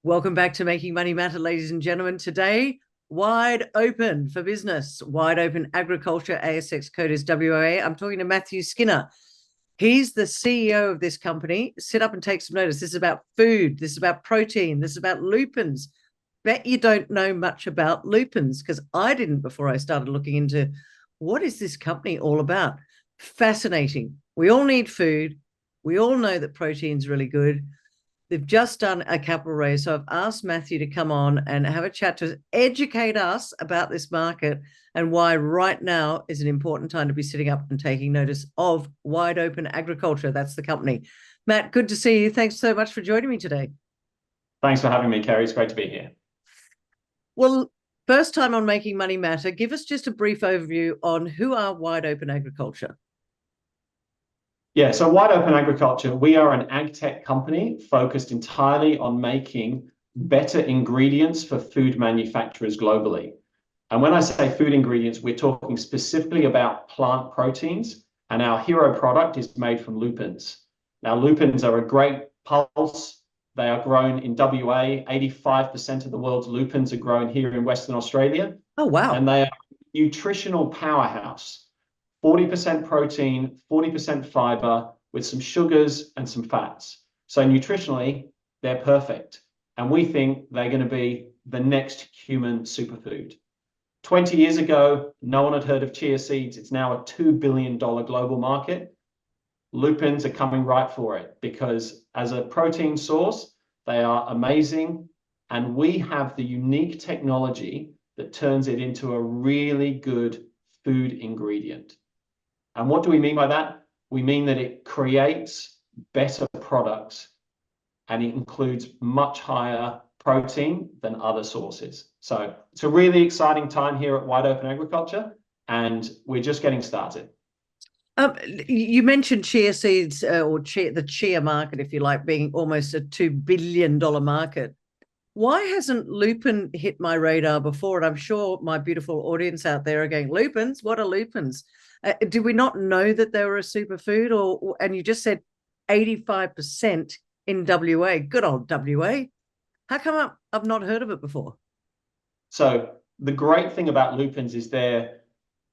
Welcome back to Making Money Matter, ladies and gentlemen. Today, wide open for business, wide open agriculture, ASX code is WOA. I'm talking to Matthew Skinner. He's the CEO of this company. Sit up and take some notice. This is about food. This is about protein. This is about lupins. Bet you don't know much about lupins, because I didn't before I started looking into what is this company all about. Fascinating. We all need food. We all know that protein's really good. They've just done a capital raise. So I've asked Matthew to come on and have a chat to educate us about this market and why right now is an important time to be sitting up and taking notice of Wide Open Agriculture. That's the company. Matt, good to see you. Thanks so much for joining me today. Thanks for having me, Kerry. It's great to be here. Well, first time on Making Money Matter, give us just a brief overview on who are Wide Open Agriculture. Yeah, so Wide Open Agriculture, we are an ag tech company focused entirely on making better ingredients for food manufacturers globally. And when I say food ingredients, we're talking specifically about plant proteins, and our hero product is made from lupins. Now, lupins are a great pulse. They are grown in WA. 85% of the world's lupins are grown here in Western Australia. Oh, wow. And they are a nutritional powerhouse. 40% protein, 40% fiber, with some sugars and some fats. So nutritionally, they're perfect. And we think they're going to be the next human superfood. 20 years ago, no one had heard of chia seeds. It's now a $2 billion global market. Lupins are coming right for it because as a protein source, they are amazing. And we have the unique technology that turns it into a really good food ingredient. And what do we mean by that? We mean that it creates better products and it includes much higher protein than other sources. So it's a really exciting time here at Wide Open Agriculture, and we're just getting started. You mentioned chia seeds or the chia market, if you like, being almost a $2 billion market. Why hasn't lupin hit my radar before? And I'm sure my beautiful audience out there are going, lupins? What are lupins? Did we not know that they were a superfood? And you just said 85% in WA. Good old WA. How come I've not heard of it before? So the great thing about lupins is their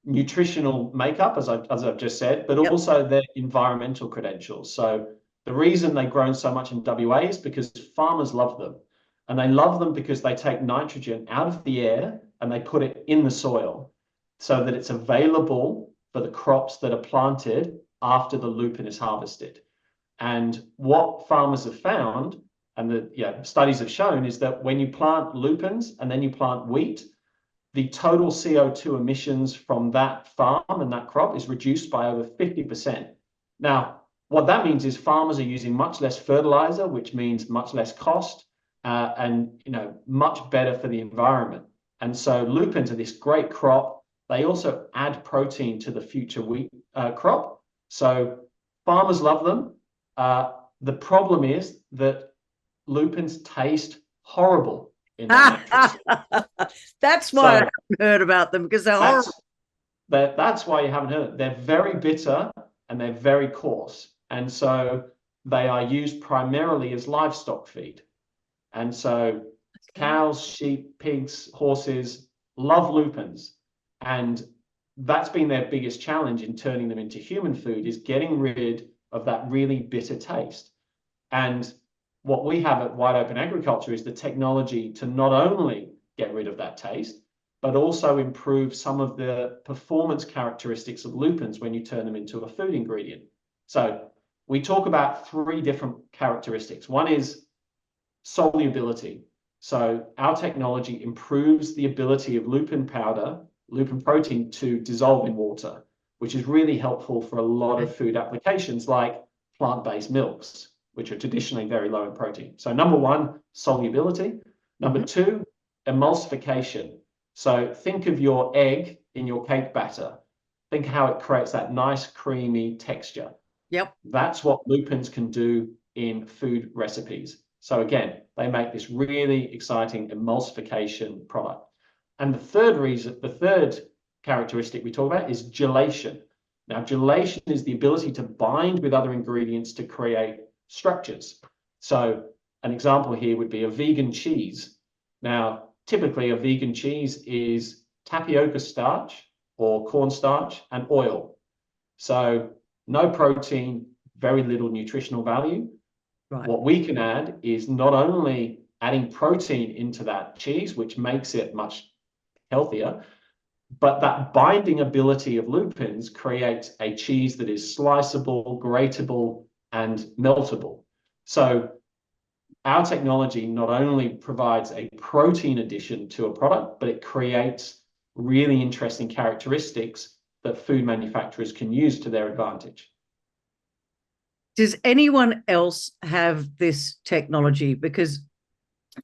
nutritional makeup, as I've just said, but also their environmental credentials. So the reason they've grown so much in WA is because farmers love them. And they love them because they take nitrogen out of the air and they put it in the soil so that it's available for the crops that are planted after the lupin is harvested. And what farmers have found, and the studies have shown, is that when you plant lupins and then you plant wheat, the total CO2 emissions from that farm and that crop is reduced by over 50%. Now, what that means is farmers are using much less fertilizer, which means much less cost, and much better for the environment. And so lupins are this great crop. They also add protein to the future wheat crop. So farmers love them. The problem is that lupins taste horrible in their That's why I haven't heard about them, because they're horrible. That's why you haven't heard. They're very bitter and they're very coarse. And so they are used primarily as livestock feed. And so cows, sheep, pigs, horses love lupins. And that's been their biggest challenge in turning them into human food, is getting rid of that really bitter taste. And what we have at Wide Open Agriculture is the technology to not only get rid of that taste, but also improve some of the performance characteristics of lupins when you turn them into a food ingredient. So we talk about three different characteristics. One is solubility. So our technology improves the ability of lupin powder, lupin protein, to dissolve in water, which is really helpful for a lot of food applications like plant-based milks, which are traditionally very low in protein. So number one, solubility. Number two, emulsification. So think of your egg in your cake batter. Think how it creates that nice creamy texture. Yep. That's what lupins can do in food recipes. So again, they make this really exciting emulsification product. And the third characteristic we talk about is gelation. Now, gelation is the ability to bind with other ingredients to create structures. So an example here would be a vegan cheese. Now, typically a vegan cheese is tapioca starch or cornstarch and oil. So no protein, very little nutritional value. Right. What we can add is not only adding protein into that cheese, which makes it much healthier, but that binding ability of lupins creates a cheese that is sliceable, grateable, and meltable. So our technology not only provides a protein addition to a product, but it creates really interesting characteristics that food manufacturers can use to their advantage. Does anyone else have this technology? Because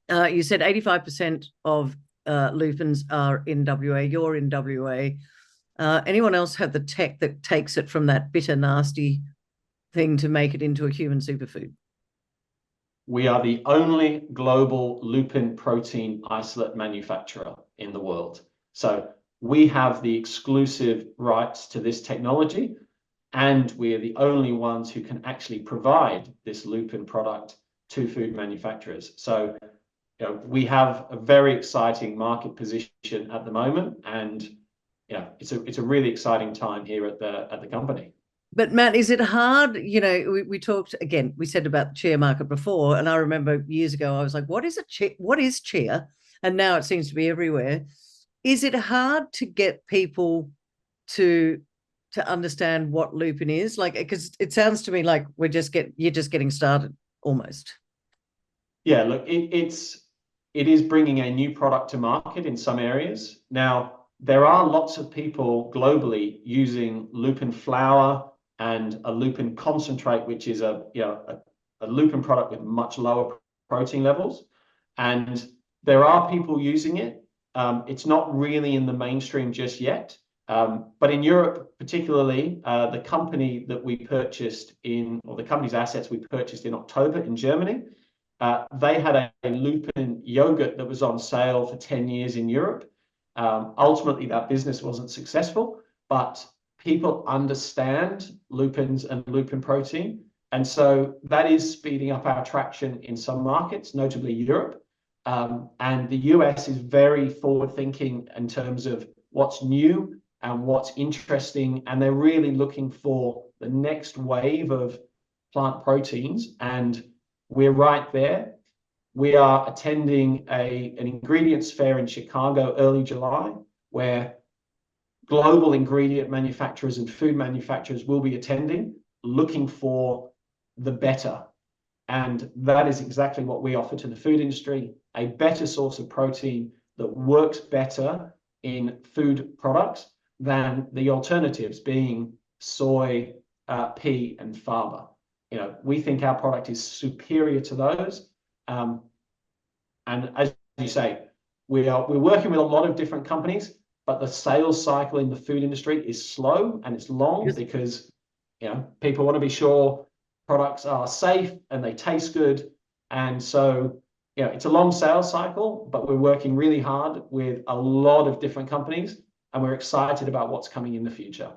you said 85% of lupins are in WA. You're in WA. Anyone else have the tech that takes it from that bitter, nasty thing to make it into a human superfood? We are the only global lupin protein isolate manufacturer in the world. So we have the exclusive rights to this technology, and we are the only ones who can actually provide this lupin product to food manufacturers. So we have a very exciting market position at the moment, and it's a really exciting time here at the company. But Matt, is it hard? We talked again. We said about the Chia market before, and I remember years ago I was like, "What is a Chia? What is Chia?" And now it seems to be everywhere. Is it hard to get people to understand what lupin is? Like, because it sounds to me like you're just getting started almost. Yeah, look, it is bringing a new product to market in some areas. Now, there are lots of people globally using lupin flour and a lupin concentrate, which is a lupin product with much lower protein levels. And there are people using it. It's not really in the mainstream just yet. But in Europe, particularly, the company that we purchased or the company's assets we purchased in October in Germany, they had a lupin yogurt that was on sale for 10 years in Europe. Ultimately, that business wasn't successful, but people understand lupins and lupin protein. And so that is speeding up our traction in some markets, notably Europe. And the US is very forward thinking in terms of what's new and what's interesting. And they're really looking for the next wave of plant proteins. And we're right there. We are attending an ingredients fair in Chicago early July, where global ingredient manufacturers and food manufacturers will be attending, looking for the better. And that is exactly what we offer to the food industry, a better source of protein that works better in food products than the alternatives being soy, pea, and fava. We think our product is superior to those. And as you say, we're working with a lot of different companies, but the sales cycle in the food industry is slow and it's long because people want to be sure products are safe and they taste good. And so it's a long sales cycle, but we're working really hard with a lot of different companies, and we're excited about what's coming in the future.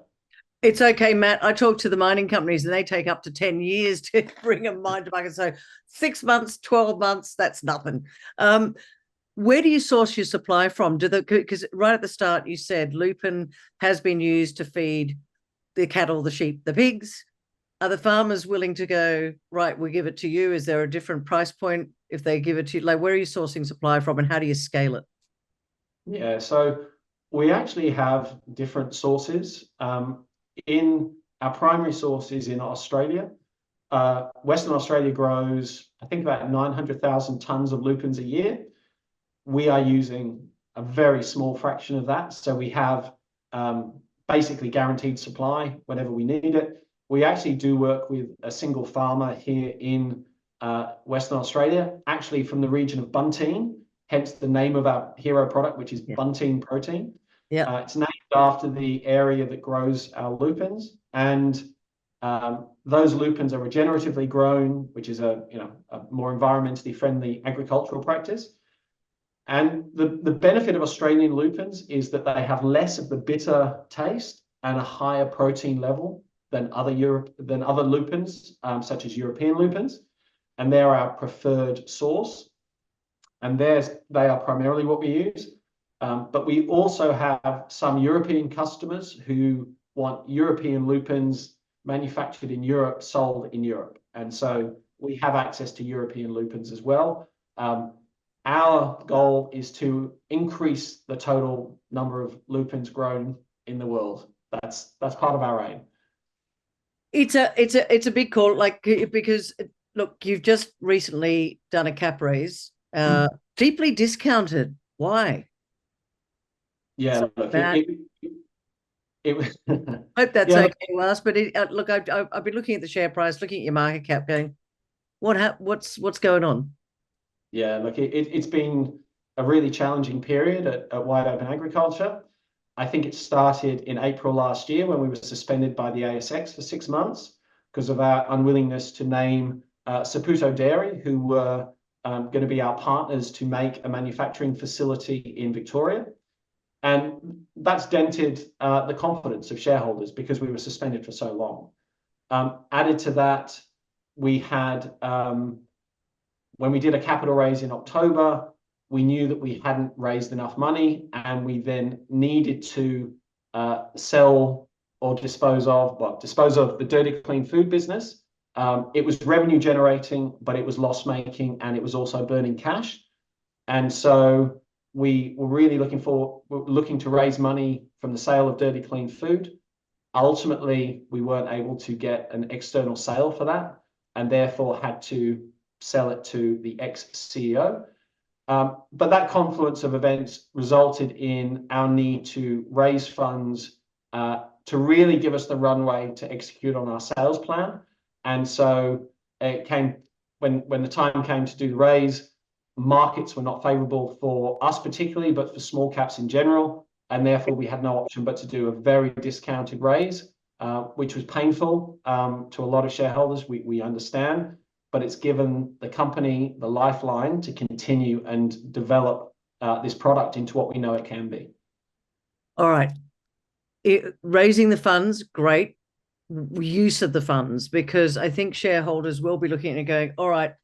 It's okay, Matt. I talk to the mining companies and they take up to 10 years to bring a mine to market. So 6 months, 12 months, that's nothing. Where do you source your supply from? Because right at the start you said lupin has been used to feed the cattle, the sheep, the pigs. Are the farmers willing to go, right, we'll give it to you? Is there a different price point if they give it to you? Like, where are you sourcing supply from and how do you scale it? Yeah, so we actually have different sources. In our primary sources in Australia, Western Australia grows, I think, about 900,000 tons of lupins a year. We are using a very small fraction of that. So we have basically guaranteed supply whenever we need it. We actually do work with a single farmer here in Western Australia, actually from the region of Bunteen, hence the name of our hero product, which is Bunteen protein. Yeah, it's named after the area that grows our lupins. And those lupins are regeneratively grown, which is a more environmentally friendly agricultural practice. And the benefit of Australian lupins is that they have less of the bitter taste and a higher protein level than other lupins, such as European lupins. and they're our preferred source. And they are primarily what we use. But we also have some European customers who want European lupins manufactured in Europe, sold in Europe. And so we have access to European lupins as well. Our goal is to increase the total number of lupins grown in the world. That's part of our aim. It's a big call, like, because look, you've just recently done a cap raise, deeply discounted. Why? Yeah, look, it was. Hope that's Yeah, okay to ask, but look, I've been looking at the share price, looking at your market cap, going, what's going on? Yeah, look, it's been a really challenging period at Wide Open Agriculture. I think it started in April last year when we were suspended by the ASX for 6 months because of our unwillingness to name Saputo Dairy, who were going to be our partners to make a manufacturing facility in Victoria. And that's dented the confidence of shareholders because we were suspended for so long. Added to that, we had, when we did a capital raise in October, we knew that we hadn't raised enough money, and we then needed to sell or dispose of the Dirty Clean Food business. It was revenue generating, but it was loss making, and it was also burning cash. And so we were really looking to raise money from the sale of Dirty Clean Food. Ultimately, we weren't able to get an external sale for that, and therefore had to sell it to the ex-CEO. But that confluence of events resulted in our need to raise funds to really give us the runway to execute on our sales plan. And so it came when the time came to do the raise, markets were not favorable for us particularly, but for small caps in general. And therefore, we had no option but to do a very discounted raise, which was painful to a lot of shareholders. We understand, but it's given the company the lifeline to continue and develop this product into what we know it can be. All right. Raising the funds, great. Use of the funds, because I think shareholders will be looking at it and going, all right,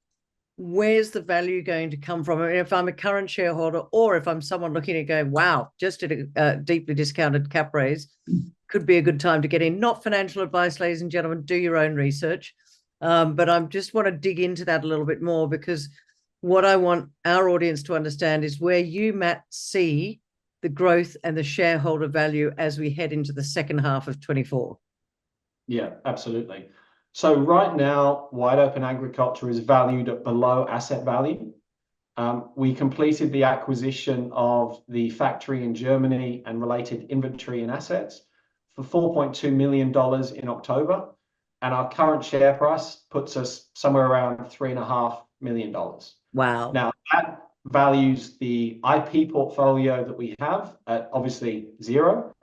where's the value going to come from? I mean, if I'm a current shareholder, or if I'm someone looking at it going, wow, just did a deeply discounted cap raise, could be a good time to get in. Not financial advice, ladies and gentlemen, do your own research. But I just want to dig into that a little bit more, because what I want our audience to understand is where you, Matt, see the growth and the shareholder value as we head into the second half of 24. Yeah, absolutely. So right now, Wide Open Agriculture is valued at below asset value. We completed the acquisition of the factory in Germany and related inventory and assets for $4.2 million in October. And our current share price puts us somewhere around $3.5 million. Wow. Now, that values the IP portfolio that we have at obviously zero.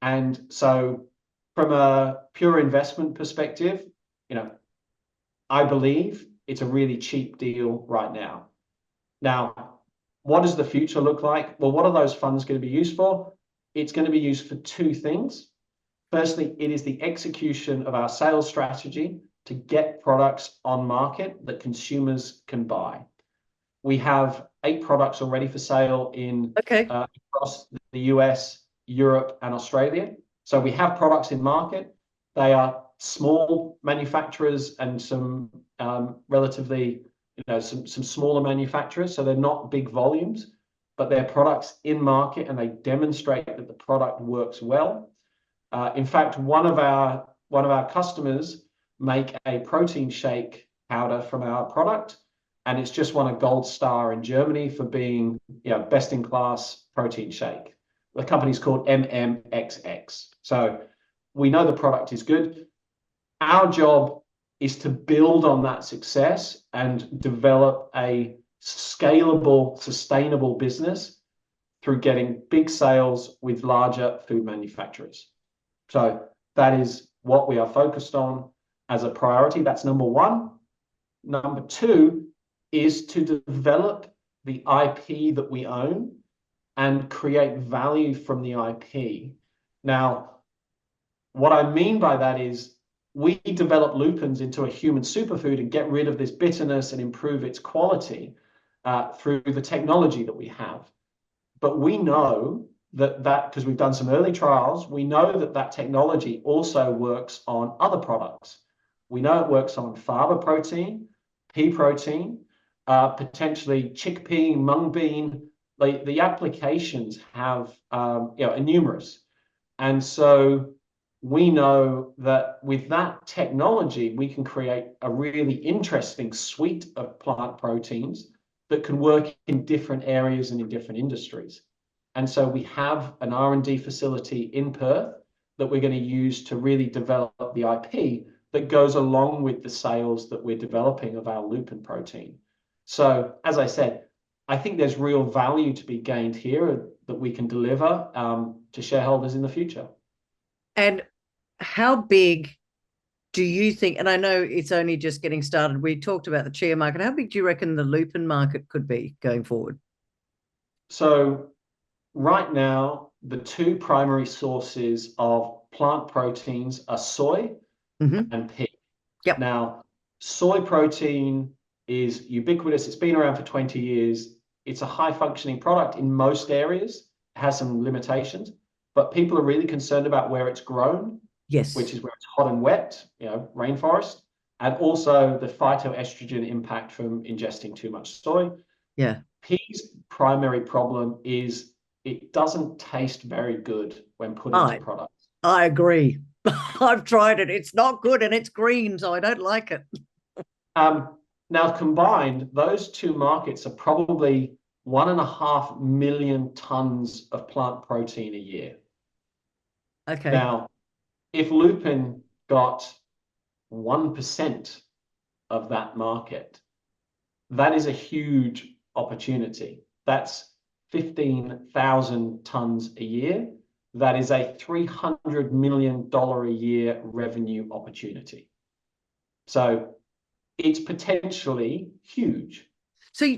And so from a pure investment perspective, I believe it's a really cheap deal right now. Now, what does the future look like? Well, what are those funds going to be used for? It's going to be used for two things. Firstly, it is the execution of our sales strategy to get products on market that consumers can buy. We have 8 products already for sale across the US, Europe, and Australia. So we have products in market. They are small manufacturers and some relatively, some smaller manufacturers. So they're not big volumes, but they're products in market, and they demonstrate that the product works well. In fact, one of our customers make a protein shake powder from our product, and it's just won a gold star in Germany for being best in class protein shake. The company's called MMXX. So we know the product is good. Our job is to build on that success and develop a scalable, sustainable business through getting big sales with larger food manufacturers. So that is what we are focused on as a priority. That's number one. Number two is to develop the IP that we own and create value from the IP. Now, what I mean by that is we develop lupins into a human superfood and get rid of this bitterness and improve its quality through the technology that we have. But we know that because we've done some early trials, we know that technology also works on other products. We know it works on fava protein, pea protein, potentially chickpea, mung bean. The applications have are numerous. And so we know that with that technology, we can create a really interesting suite of plant proteins that can work in different areas and in different industries. And so we have an R&D facility in Perth that we're going to use to really develop the IP that goes along with the sales that we're developing of our lupin protein. So, as I said, I think there's real value to be gained here that we can deliver to shareholders in the future. And how big do you think, and I know it's only just getting started, we talked about the chia market, how big do you reckon the lupin market could be going forward? So right now, the two primary sources of plant proteins are soy and pea. Yep. Now, soy protein is ubiquitous. It's been around for 20 years. It's a high functioning product in most areas. It has some limitations, but people are really concerned about where it's grown. Yes. Which is where it's hot and wet, rainforest, and also the phytoestrogen impact from ingesting too much soy. Yeah. Pea's primary problem is it doesn't taste very good when put into products. I agree. I've tried it. It's not good and it's green, so I don't like it. Now, combined, those two markets are probably 1.5 million tons of plant protein a year. Okay. Now, if lupin got 1% of that market, that is a huge opportunity. That's 15,000 tons a year. That is a $300 million a year revenue opportunity. So it's potentially huge. So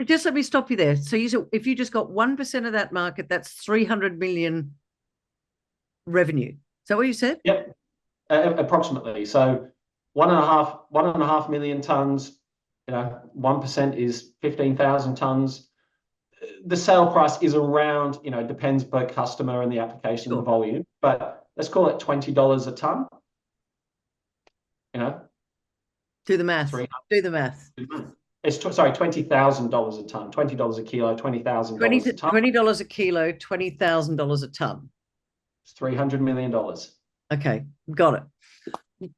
just let me stop you there. So if you just got 1% of that market, that's 300 million revenue. Is that what you said? Yep, approximately. So 1.5 million tons, 1% is 15,000 tons. The sale price is around, depends per customer and the application and the volume, but let's call it $20 a ton. Do the math. Do the math. It's $20,000 a ton, $20 a kilo, $20,000 a ton. $20 a kilo, $20,000 a ton. It's $300 million. Okay, got it.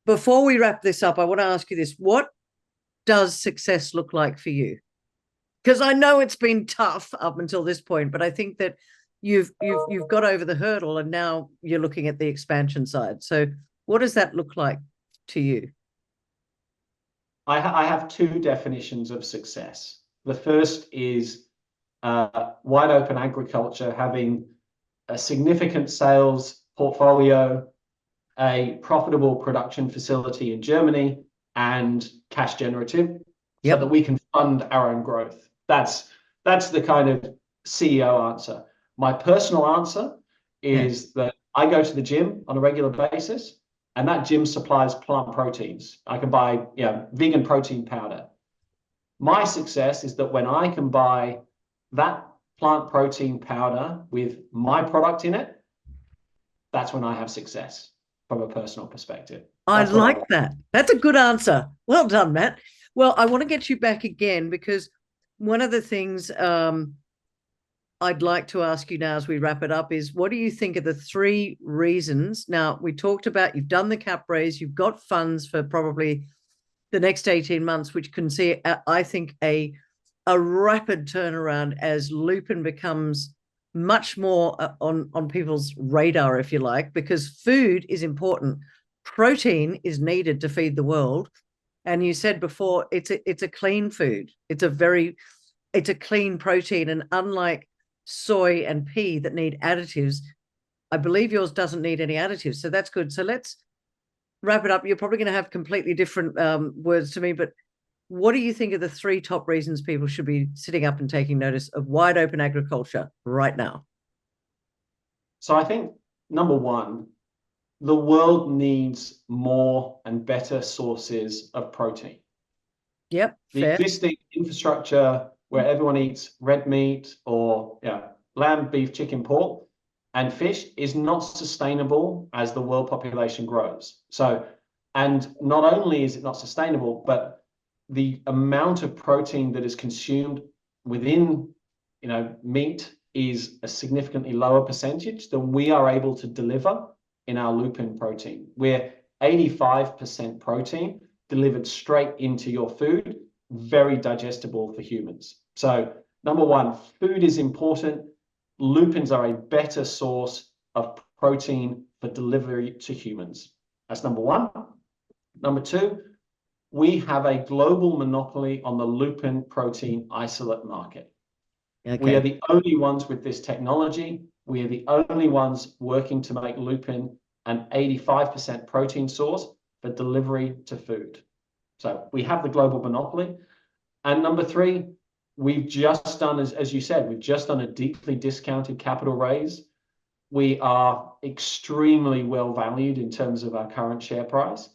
Before we wrap this up, I want to ask you this. What does success look like for you? Because I know it's been tough up until this point, but I think that you've got over the hurdle and now you're looking at the expansion side. So what does that look like to you? I have two definitions of success. The first is wide open agriculture, having a significant sales portfolio, a profitable production facility in Germany, and cash generative, so that we can fund our own growth. That's the kind of CEO answer. My personal answer is that I go to the gym on a regular basis, and that gym supplies plant proteins. I can buy vegan protein powder. My success is that when I can buy that plant protein powder with my product in it, that's when I have success from a personal perspective. I like that. That's a good answer. Well done, Matt. Well, I want to get you back again because one of the things I'd like to ask you now as we wrap it up is, what do you think are the 3 reasons? Now, we talked about you've done the cap raise, you've got funds for probably the next 18 months, which can see, I think, a rapid turnaround as lupin becomes much more on people's radar, if you like, because food is important. Protein is needed to feed the world. And you said before, it's a clean food. It's a clean protein. And unlike soy and pea that need additives, I believe yours doesn't need any additives. So that's good. So let's wrap it up. You're probably going to have completely different words to me, but what do you think are the 3 top reasons people should be sitting up and taking notice of wide open agriculture right now? So I think number one the world needs more and better sources of protein. Yep, The fair. existing infrastructure where everyone eats red meat or lamb, beef, chicken, pork, and fish is not sustainable as the world population grows. So, and not only is it not sustainable, but the amount of protein that is consumed within, meat is a significantly lower percentage than we are able to deliver in our lupin protein. We're 85% protein delivered straight into your food, very digestible for humans. So number one, food is important. Lupins are a better source of protein for delivery to humans. That's number one. Number two, we have a global monopoly on the lupin protein isolate market. Okay. We are the only ones with this technology. We are the only ones working to make lupin an 85% protein source for delivery to food. So we have the global monopoly. And number three, we've just done, as you said, we've just done a deeply discounted capital raise. We are extremely well valued in terms of our current share price.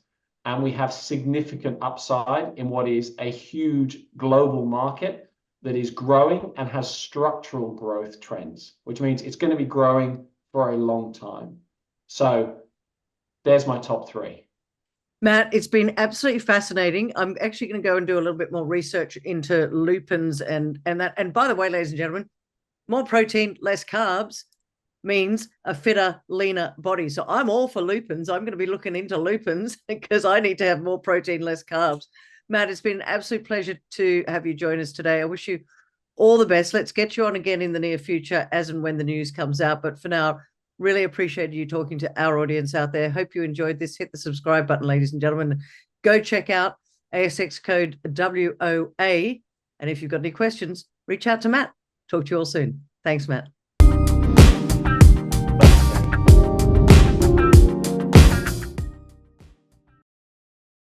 And we have significant upside in what is a huge global market that is growing and has structural growth trends, which means it's going to be growing for a long time. So there's my top three. Matt, it's been absolutely fascinating. I'm actually going to go and do a little bit more research into lupins and that. And by the way, ladies and gentlemen, more protein, less carbs means a fitter, leaner body. So I'm all for lupins. I'm going to be looking into lupins because I need to have more protein, less carbs. Matt, it's been an absolute pleasure to have you join us today. I wish you all the best. Let's get you on again in the near future as and when the news comes out. But for now, really appreciate you talking to our audience out there. Hope you enjoyed this. Hit the subscribe button, ladies and gentlemen. Go check out ASX code WOA. And if you've got any questions, reach out to Matt. Talk to you all soon. Thanks, Matt.